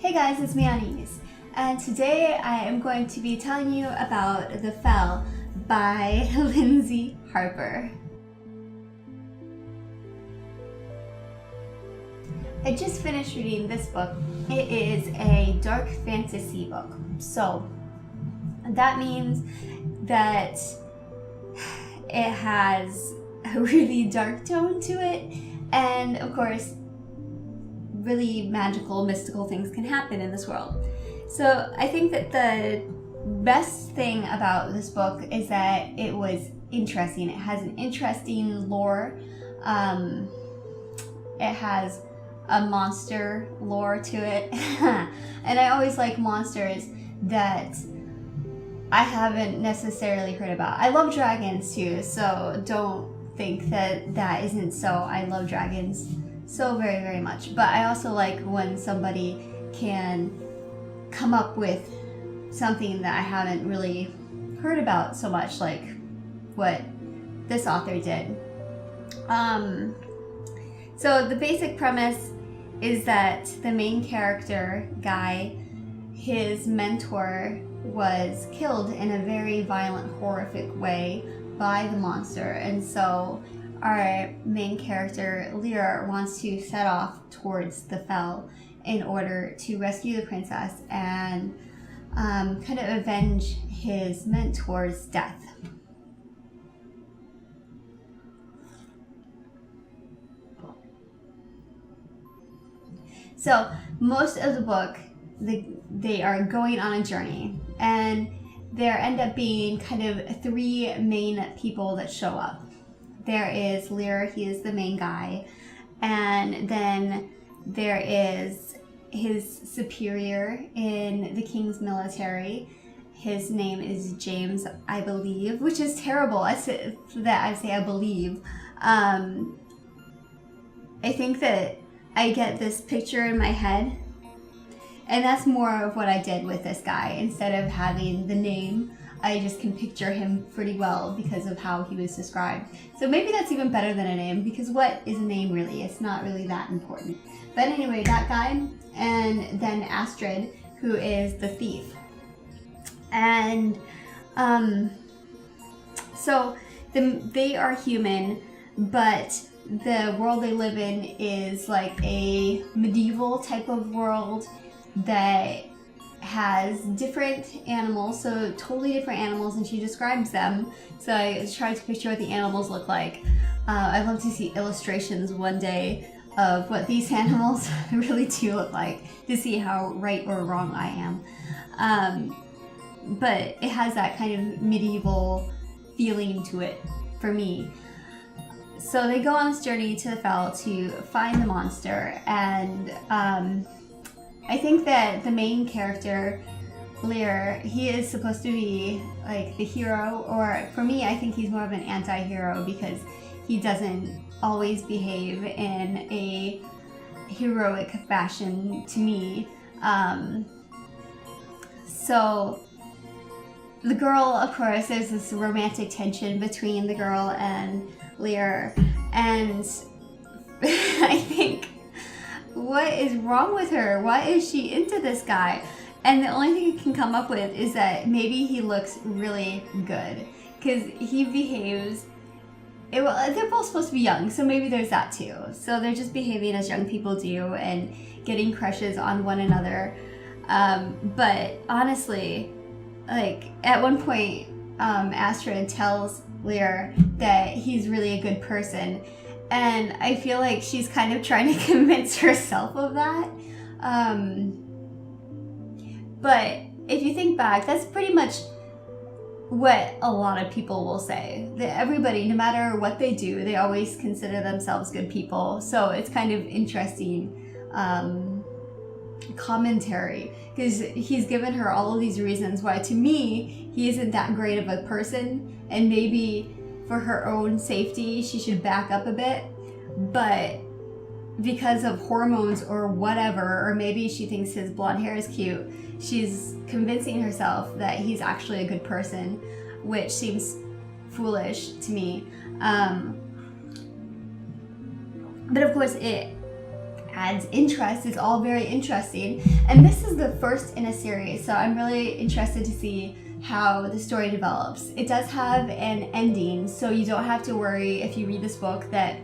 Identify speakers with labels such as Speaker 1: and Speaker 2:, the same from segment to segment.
Speaker 1: Hey guys, it's me Anaïs, and today I am going to be telling you about The Fell by Lyndsey Harper. I just finished reading this book. It is a dark fantasy book, so that means that it has a really dark tone to it, and of course really magical, mystical things can happen in this world. So I think that the best thing about this book is that it was interesting. It has an interesting lore. It has a monster lore to it. And I always like monsters that I haven't necessarily heard about. I love dragons too, so don't think that that isn't so. I love dragons so very, very much. But I also like when somebody can come up with something that I haven't really heard about so much, like what this author did. So the basic premise is that the main character, Guy, his mentor was killed in a very violent, horrific way by the monster, and so our main character, Lyra, wants to set off towards the Fell in order to rescue the princess and kind of avenge his mentor's death. So most of the book, they are going on a journey, and there end up being kind of three main people that show up. There is Lyra, he is the main guy, and then there is his superior in the king's military. His name is James, I believe, which is terrible. I say I believe. I think that I get this picture in my head, and that's more of what I did with this guy. Instead of having the name, I just can picture him pretty well because of how he was described. So maybe that's even better than a name, because what is a name really? It's not really that important. But anyway, that guy, and then Astrid, who is the thief. And so they are human, but the world they live in is like a medieval type of world that has different animals, so totally different animals, and she describes them. So I tried to picture what the animals look like. I'd love to see illustrations one day of what these animals really do look like, to see how right or wrong I am. But it has that kind of medieval feeling to it for me. So they go on this journey to the Fell to find the monster, and I think that the main character, Lyra, he is supposed to be like the hero, or for me, I think he's more of an anti-hero because he doesn't always behave in a heroic fashion to me. So the girl, of course, there's this romantic tension between the girl and Lyra, and I think, what is wrong with her? Why is she into this guy? And the only thing I can come up with is that maybe he looks really good, because he behaves, well, they're both supposed to be young, so maybe there's that too. So they're just behaving as young people do and getting crushes on one another. But honestly, like at one point, Astrid tells Lyra that he's really a good person, and I feel like she's kind of trying to convince herself of that. But if you think back, that's pretty much what a lot of people will say. That everybody, no matter what they do, they always consider themselves good people. So it's kind of interesting commentary, because he's given her all of these reasons why, to me, he isn't that great of a person, and maybe for her own safety she should back up a bit, but because of hormones or whatever, or maybe she thinks his blonde hair is cute, she's convincing herself that he's actually a good person, which seems foolish to me. But of course, it adds interest. It's all very interesting. And this is the first in a series, so I'm really interested to see how the story develops. It does have an ending, so you don't have to worry if you read this book that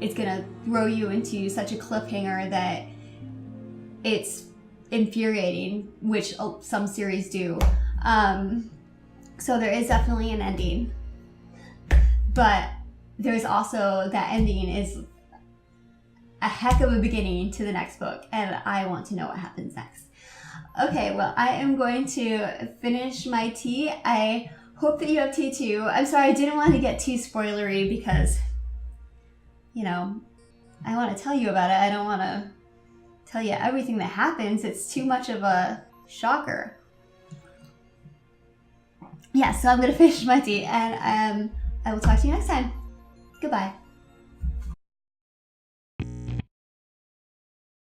Speaker 1: it's gonna throw you into such a cliffhanger that it's infuriating, which some series do. So there is definitely an ending, but there's also that ending is a heck of a beginning to the next book, and I want to know what happens next. Okay, well, I am going to finish my tea. I hope that you have tea too. I'm sorry, I didn't want to get too spoilery because, you know, I want to tell you about it. I don't want to tell you everything that happens. It's too much of a shocker. Yeah, so I'm going to finish my tea, and I will talk to you next time. Goodbye.